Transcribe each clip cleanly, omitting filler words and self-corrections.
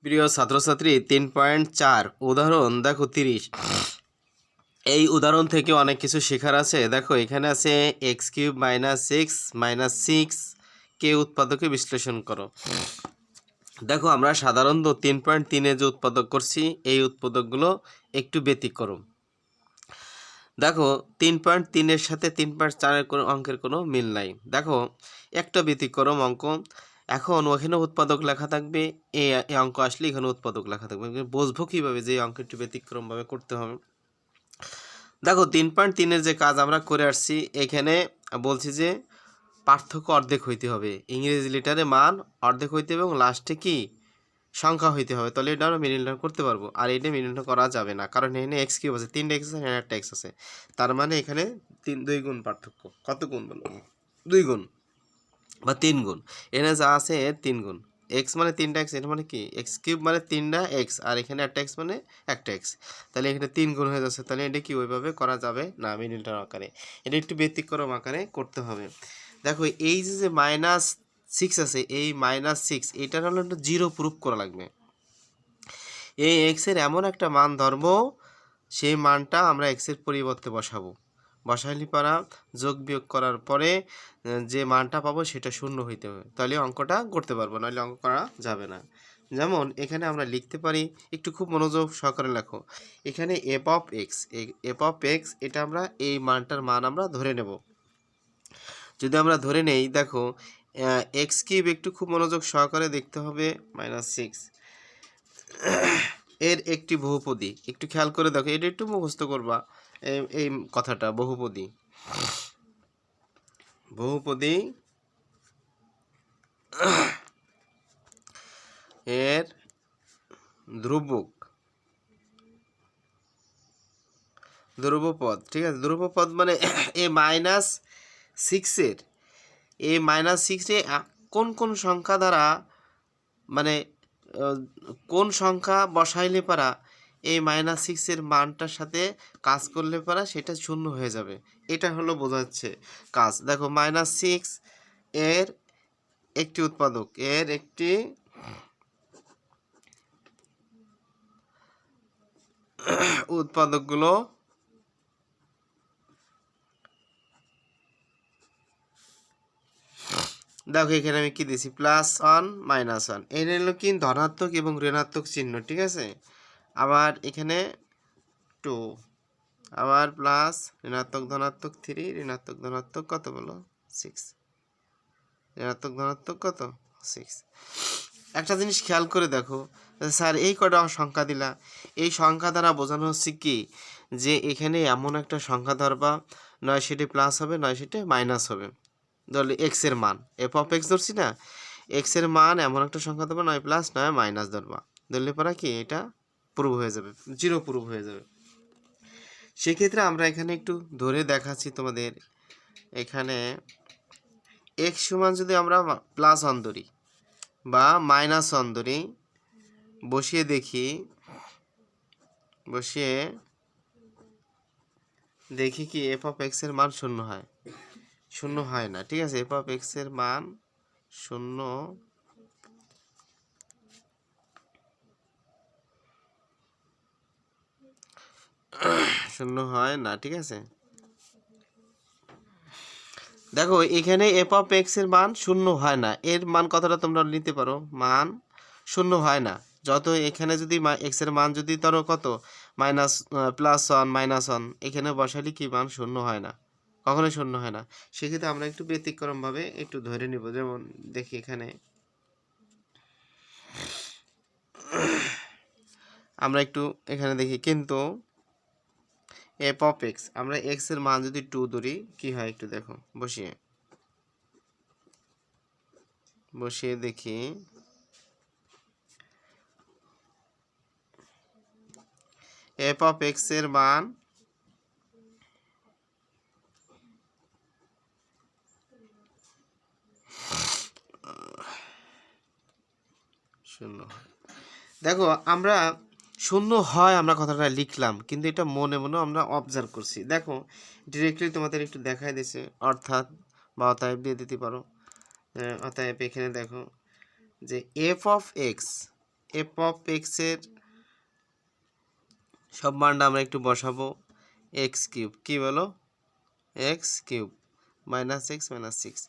প্রিয় ছাত্রছাত্রী 3.4 উদাহরণ দেখো 30। এই উদাহরণ থেকে অনেক কিছু শেখার আছে। দেখো এখানে আছে x³ - x - 6 কে উৎপাদকে বিশ্লেষণ করো। দেখো আমরা সাধারণত 3.3-এ যে উৎপাদক করছি এই উৎপাদকগুলো একটু ব্যতিক্রম। দেখো 3.3-এর সাথে 3.4-এর কোনো অঙ্কের কোনো মিল নাই। দেখো একটা ব্যতিক্রম অঙ্ক, এখন ওখানে উৎপাদক লেখা থাকবে, এই অঙ্ক আসলে এখানে উৎপাদক লেখা থাকবে। বুঝবো কীভাবে যে এই অঙ্কটি ব্যতিক্রমভাবে করতে হবে? দেখো 3.3-এর যে কাজ আমরা করে আসছি, এখানে বলছি যে পার্থক্য অর্ধেক হইতে হবে, ইংরেজি লেটারে মান অর্ধেক হইতে হবে এবং লাস্টে কি সংখ্যা হইতে হবে, তাহলে এটা আমরা মিনিট করতে পারবো। আর এটা মিনিট করা যাবে না, কারণ এখানে x³ আছে, 3টা x আছে, এখানে একটা x আছে, তার মানে এখানে 2 গুণ পার্থক্য। কত গুণ বলো? 2 গুণ বা 3 গুণ। এখানে যা আছে এর 3 গুণ। x মানে 3টা x, এটা মানে কি x³ মানে 3টা x, আর এখানে একটা x মানে একটা x, তাহলে এখানে 3 গুণ হয়ে যাচ্ছে। তাহলে এটা কি ওইভাবে করা যাবে না, মিনিটের আকারে। এটা একটু ব্যতিক্রম আকারে করতে হবে। দেখো এই যে -6 আছে, এই -6 এটার হলো একটু 0 প্রুফ করা লাগবে। এই x-এর এমন একটা মান ধরবো, সেই মানটা আমরা x-এর পরিবর্তে বসাবো। বসাইলে পারা যোগ বিয়োগ করার পরে যে মানটা পাবো সেটা 0 হইতে হবে, তাহলে অঙ্কটা করতে পারবো, নাহলে অঙ্ক করা যাবে না। যেমন এখানে আমরা লিখতে পারি, একটু খুব মনোযোগ সহকারে লেখো। এখানে f(x) এটা আমরা এই মানটার মান আমরা ধরে নেব। যদি আমরা ধরে নেই, দেখো x³ একটু খুব মনোযোগ সহকারে দেখতে হবে, -6 এর একটি বহুপদী। একটু খেয়াল করে দেখো, এটা একটু মুখস্থ করবা এই কথাটা। বহুপদী এর ধ্রুবপদ, ঠিক আছে? ধ্রুবপদ মানে এই -6-এর কোন কোন সংখ্যা দ্বারা, মানে কোন সংখ্যা বসাইলে পারা এই -6-এর মানটার সাথে কাজ করলে পারা সেটা 0 হয়ে যাবে, এটা হলো বোঝাচ্ছে কাজ। দেখো -6 এর একটি উৎপাদক, এর একটি উৎপাদকগুলো দেখো এখানে আমি কি দিছি, +1 -1, এর হলো কি ধনাত্মক এবং ঋণাত্মক চিহ্ন, ঠিক আছে? আবার এখানে 2, আবার প্লাস ঋণাত্মক ধনাত্মক 3, ঋণাত্মক ধনাত্মক কত বলো? 6, ঋণাত্মক ধনাত্মক কত? 6। একটা জিনিস খেয়াল করে দেখো, স্যার এই কটা সংখ্যা দিলা, এই সংখ্যা দ্বারা বোঝানো হচ্ছে কি যে এখানে এমন একটা সংখ্যা ধরবা, নয় সেটি প্লাস হবে, নয় সেটি মাইনাস হবে। ধরলে x-এর মান, f(x) ধরছি না, x-এর মান এমন একটা সংখ্যা ধরবা, নয় প্লাস নয় মাইনাস ধরবা, ধরলে পরে কি এটা প্রুভ হয়ে যাবে, 0 প্রুভ হয়ে যাবে। সেক্ষেত্রে আমরা এখানে একটু ধরে দেখাচ্ছি তোমাদের। এখানে x সমান যদি আমরা +1 ধরি বা -1 ধরি, বসিয়ে দেখি কি f(x) এর মান 0 হয়? 0 হয় না, ঠিক আছে? f(x) এর মান 0 হয় না, ঠিক আছে? দেখো এখানে f(x) এর মান 0 হয় না, এর মান কথাটা তোমরা নিতে পারো, মান 0 হয় না। যত এখানে যদি x এর মান যদি ধরো কত, +1 -1, এখানে বসালে কি মান 0 হয় না, কখনোই 0 হয় না। সেক্ষেত্রে আমরা একটু ব্যতিক্রমভাবে একটু ধরে নিব। যেমন দেখি এখানে আমরা একটু এখানে দেখি, কিন্তু f(x) আমরা x এর মান যদি 2 ধরি, কি হয় একটু দেখো, বসিয়ে দেখি। f(x) এর মান 0 হয়। দেখো আমরা 0 হয় আমরা কথাটা লিখলাম, কিন্তু এটা মনে মনে আমরা অবজার্ভ করছি। দেখো ডিরেক্টলি তোমাদের একটু দেখাই দিছে, অর্থাৎ বা অতএব দিয়ে দিতে পারো। অতএব এখানে দেখো যে f(x) এফ অফ এক্সের সব মানটা আমরা একটু বসাবো। এক্স কিউব কী বলো, x cube minus x minus six.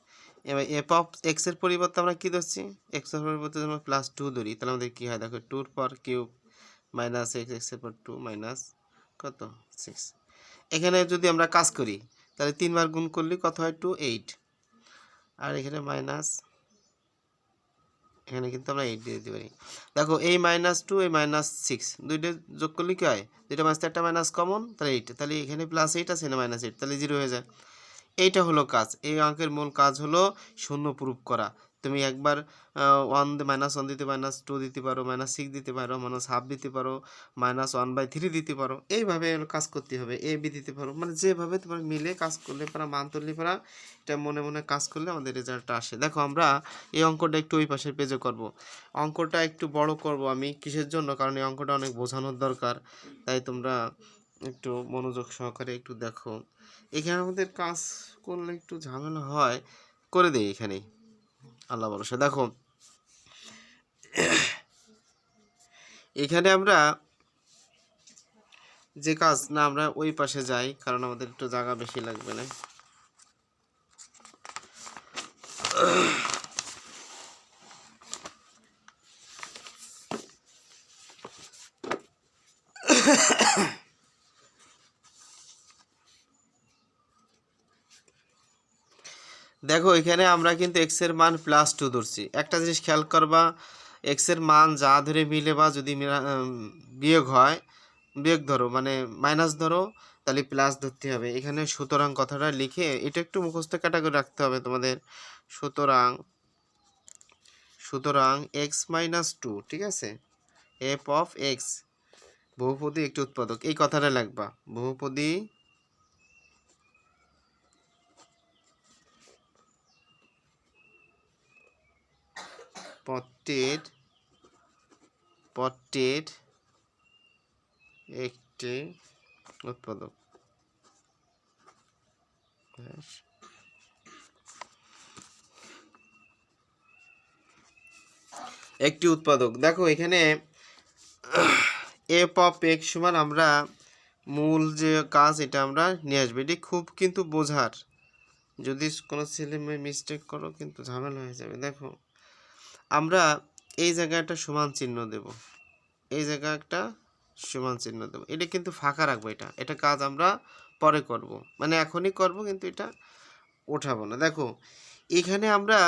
এবার এফ অফ এক্সের পরিবর্তে আমরা কী ধরছি, এক্সের পরিবর্তে আমরা প্লাস টু ধরি, তাহলে আমাদের কী হয় দেখো, টুর পর কিউব মাইনাস এক্স, এক্সের পর টু মাইনাস কত সিক্স। এখানে যদি আমরা কাজ করি তাহলে 3 বার গুণ করলে কত হয়, 2 8, আর এখানে মাইনাস, এখানে কিন্তু আমরা 8 দিয়ে দিতে পারি। দেখো এই মাইনাস টু এই মাইনাস সিক্স দুইটা যোগ করলে কী হয়, দুইটা মাইনাস একটা মাইনাস কমন, তাহলে 8, তাহলে এখানে প্লাস 8 আছে না মাইনাস 8, তাহলে 0 হয়ে যায়। এইটা হলো কাজ, এই অঙ্কের মূল কাজ হলো শূন্য প্রুফ করা। তুমি একবার 1 মাইনাস 1 দিতে মাইনাস 2 দিতে পারো, মাইনাস 6 দিতে পারো, মাইনাস হাফ দিতে পারো, মাইনাস 1/3 দিতে পারো, এইভাবে কাজ করতে হবে। এ বি দিতে পারো, মানে যেভাবে তোমার মিলে কাজ করলে পারা, মান তুললে পারা, এটা মনে মনে কাজ করলে আমাদের রেজাল্টটা আসে। দেখো আমরা এই অঙ্কটা একটু ওই পাশের পেজে করব, অঙ্কটা একটু বড় করব আমি, কিসের জন্য, কারণ এই অঙ্কটা অনেক বোঝানোর দরকার, তাই তোমরা একটু মনোযোগ সহকারে একটু দেখো। এখানে আমাদের কাজ করলে একটু ঝামেলা হয়, করে দেই এখানেই, আল্লাহ ভরসা। দেখো এখানে আমরা যে কাজ না, আমরা ওই পাশে যাই, কারণ আমাদের একটু জায়গা বেশি লাগবে না। দেখো এখানে আমরা কিন্তু এক্সের মান প্লাস টু ধরছি। একটা জিনিস খেয়াল করবা, এক্সের মান যা ধরে মিলে বা যদি বিয়োগ হয়, বিয়োগ ধরো মানে মাইনাস ধরো, তাহলে প্লাস ধরতে হবে এখানে। সুতরাং কথাটা লিখে এটা একটু মুখস্থ ক্যাটাগরি রাখতে হবে তোমাদের। সুতরাং এক্স মাইনাস টু, ঠিক আছে, এফ অফ এক্স বহুপদী একটি উৎপাদক, এই কথাটা লিখবা, বহুপদী পটের একটি উৎপাদক। একটি উৎপাদক। দেখো এখানে এফ অফ এক্স সমান আমরা মূল যে কাজ এটা আমরা নিয়ে আসবো। এটি খুব কিন্তু বোঝার, যদি কোনো ছেলে মেয়ে মিস্টেক করো কিন্তু ঝামেলা হয়ে যাবে। দেখো আমরা এই জায়গায় একটা সমান চিহ্ন দেব, এই জায়গায় একটা সমান চিহ্ন দেব, এটা কিন্তু ফাঁকা রাখবো, এটা কাজ আমরা পরে করব, মানে এখনই করব কিন্তু এটা ওঠাবো না। দেখো এখানে আমরা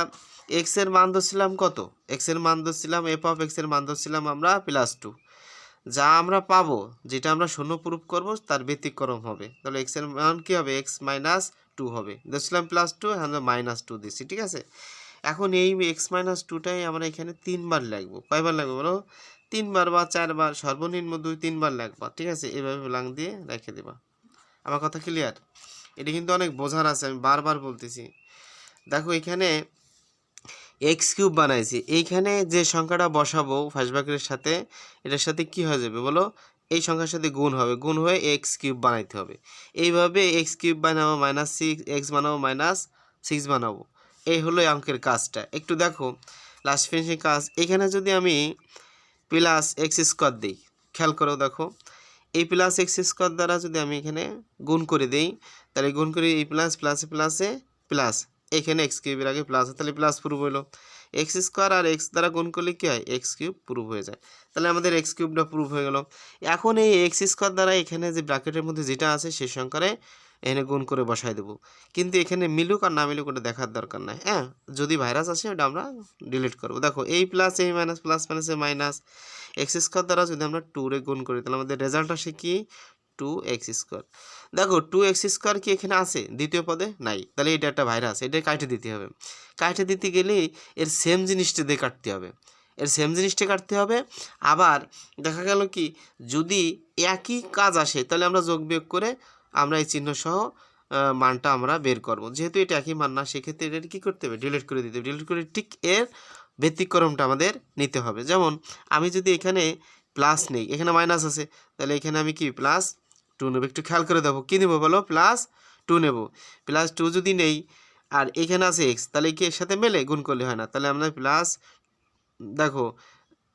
এক্সের মান ধরছিলাম কত, এক্সের মান ধরছিলাম এফ অফ এক্সের মান ধরছিলাম আমরা প্লাস টু। যা আমরা পাবো, যেটা আমরা শূন্য প্রুফ করব তার ব্যতিক্রম হবে, তাহলে এক্সের মান কী হবে, এক্স মাইনাস টু হবে। ধরছিলাম প্লাস টু, আমরা মাইনাস টু দিচ্ছি, ঠিক আছে। এখন এই এক্স মাইনাস টুটাই আমরা এখানে 3 বার লাগবো। কয়বার লাগবে বলো, 3 বার বা 4 বার, সর্বনিম্ন 2-3 বার লাগবা, ঠিক আছে। এভাবে লাং দিয়ে রেখে দেবা। আমার কথা ক্লিয়ার? এটা কিন্তু অনেক বোঝার আছে, আমি বারবার বলতেছি। দেখো এখানে এক্স কিউব বানাইছি, এইখানে যে সংখ্যাটা বসাবো ফার্স্ট ব্র্যাকেটের সাথে, এটার সাথে কি হয়ে যাবে বলো, এই সংখ্যার সাথে গুণ হবে, গুণ হয়ে এক্স কিউব বানাইতে হবে। এইভাবে এক্স কিউব বানাবো, মাইনাস সিক্স এক্স বানাবো, মাইনাস সিক্স বানাবো। এই হলো এই অঙ্কের কাজটা। একটু দেখো লাস্ট ফিনিশিং কাজ, এখানে যদি আমি প্লাস এক্স স্কোয়ার দিই, খেয়াল করো, দেখো এই প্লাস এক্স স্কোয়ার দ্বারা যদি আমি এখানে গুণ করে দিই, তাহলে গুণ করে এই প্লাস প্লাসে প্লাসে প্লাস, এখানে এক্স কিউবের আগে প্লাস, তাহলে প্লাস প্রুফ হলো। এক্স স্কোয়ার আর এক্স দ্বারা গুণ করলে কী হয়, এক্স কিউব প্রুফ হয়ে যায়, তাহলে আমাদের এক্স কিউবটা প্রুফ হয়ে গেল। এখন এই এক্স স্কোয়ার দ্বারা এখানে যে ব্র্যাকেটের মধ্যে যেটা আছে সেই সংখ্যারে এখানে গুণ করে বসাই দেবো, কিন্তু এখানে মিলুক আর না মিলুক ওটা দেখার দরকার নাই। হ্যাঁ, যদি ভাইরাস আসে ওটা আমরা ডিলিট করবো। দেখো এই প্লাস এই মাইনাস, প্লাস মাইনাসে মাইনাস, এক্স স্কোয়ার দ্বারা যদি আমরা 2 রে গুণ করি তাহলে আমাদের রেজাল্ট আসে কি, 2x স্কোয়ার। দেখো 2x স্কোয়ার কি এখানে আছে, দ্বিতীয় পদে নাই, তাহলে এটা একটা ভাইরাস, এটা কাটে দিতে হবে। কাটে দিতে গেলে এর সেম জিনিসটা দিয়ে কাটতে হবে, এর সেম জিনিসটা কাটতে হবে। আবার দেখা গেল কি, যদি একই কাজ আসে তাহলে আমরা যোগ বিয়োগ করে আমরা এই চিহ্ন সহ মানটা আমরা বের করব। যেহেতু এটা একই মান না, সেক্ষেত্রে এটা কী করতে হবে, ডিলিট করে দিতে হবে। ডিলিট করে ঠিক এর ব্যতিক্রমটা আমাদের নিতে হবে। যেমন আমি যদি এখানে প্লাস নেই, এখানে মাইনাস আছে, তাহলে এখানে আমি কি প্লাস 2 নেব। একটু খেয়াল করে দেবো, কী নেবো বলো, প্লাস 2 নেব। প্লাস 2 যদি নেই আর এখানে আছে এক্স, তাহলে কি এর সাথে মেলে, গুণ করলে হয় না, তাহলে আমরা প্লাস, দেখো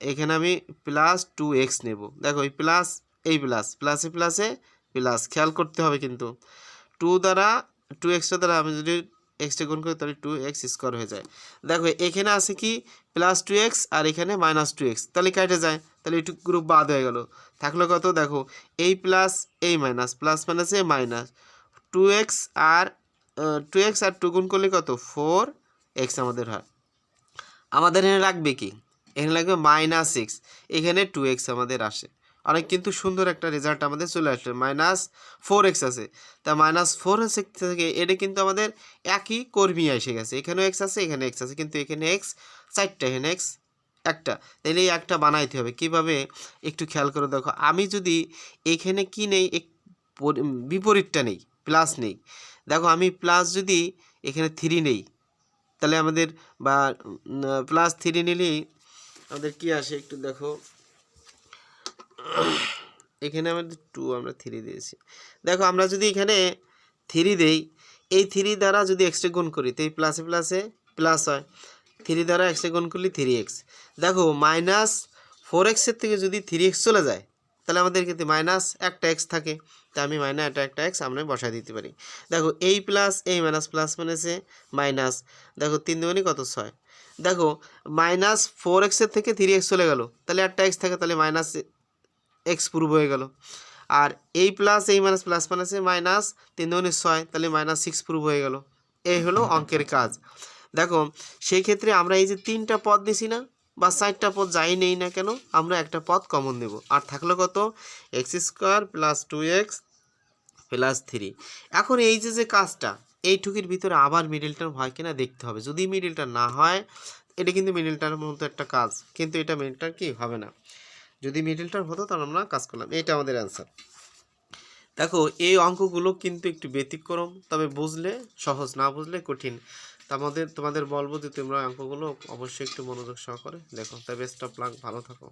এখানে আমি প্লাস 2x নেব। দেখো এই প্লাস এই প্লাস প্লাসে প্লাসে প্লাস, খেয়াল করতে হবে কিন্তু 2 দ্বারা 2x দ্বারা আমি যদি এক্সটা গুণ করি তাহলে 2x স্কোয়ার হয়ে যায়। দেখো এখানে আছে কি প্লাস 2x আর এখানে মাইনাস 2x, তাহলে কেটে যায়, তাহলে একটু গ্রুপ বাদ হয়ে গেল। থাকলো কত, দেখো এই প্লাস এই মাইনাস, প্লাস মাইনাসে মাইনাস 2x আর 2x আর 2 গুণ করলে কত 4x আমাদের হয়। আমাদের এখানে রাখবে কি, এখানে লাগবে -6, এখানে 2x আমাদের আসে। অনেক কিন্তু সুন্দর একটা রেজাল্ট আমাদের চলে আসলো, -4x আছে। তা -4x থেকে এটা কিন্তু আমাদের একই কর্মী এসে গেছে, এখানেও x আছে এখানে x আছে, কিন্তু এখানে x 4টা এখানে x একটা, তাহলে এই একটা বানাইতে হবে। কিভাবে একটু খেয়াল করে দেখো, আমি যদি এখানে কি নেই বিপরীতটা নেই, প্লাস নেই, দেখো আমি প্লাস যদি এখানে 3 নেই তাহলে আমাদের বা প্লাস 3 নিলেই আমাদের কি আসে একটু দেখো, এখানে আমাদের 2 আমরা 3 দিয়েছি। দেখো আমরা যদি এখানে 3 দেই, এই 3 দ্বারা যদি এক্সট্রা গুণ করি তো এই প্লাসে প্লাসে প্লাস হয়, 3 দ্বারা এক্সট্রা গুণ করলে 3x। দেখো -4x এর থেকে যদি 3x চলে যায় তাহলে আমাদের কিন্তু মাইনাস একটা x থাকে, তা আমি একটা x আমরা বসায় দিতে পারি। দেখো এই প্লাস এই মাইনাস, প্লাস মাইনাসে মাইনাস, দেখো 3 দুগুণে কত 6। দেখো -4x এর থেকে 3x চলে গেল, তাহলে একটা x থাকে, তাহলে -x প্রুভ হয়ে গেল। আর এই প্লাস এই মাইনাস, প্লাস মাইনাসে মাইনাস 3 দুগুণে 6, তাহলে -6 প্রুভ হয়ে গেল। এই হলো অঙ্কের কাজ। দেখো সেই ক্ষেত্রে আমরা এই যে 3টা পদ দিছি না বা 4টা পদ যাই নেই না কেন, আমরা একটা পদ কমন নেব, আর থাকলো কত x² + 2x + 3। এখন এই যে কাজটা এইটুকুর ভিতরে আবার মিডল টার্ম হয় কিনা দেখতে হবে। যদি মিডল টার্ম না হয়, এটা কিন্তু মিডল টার্মের মতো একটা কাজ, কিন্তু এটা মিডল টার্ম কি হবে না। যদি মিডল টার্ম হতো তাহলে আমরা কাজ করলাম, এটা আমাদের অ্যান্সার। দেখো এই অঙ্কগুলো কিন্তু একটু ব্যতিক্রম, তবে বুঝলে সহজ, না বুঝলে কঠিন। তোমাদের বলবো যে তোমরা অঙ্কগুলো অবশ্যই একটু মনোযোগ সহকারে দেখো। তাই বেস্ট অফ লাক, ভালো থাকো।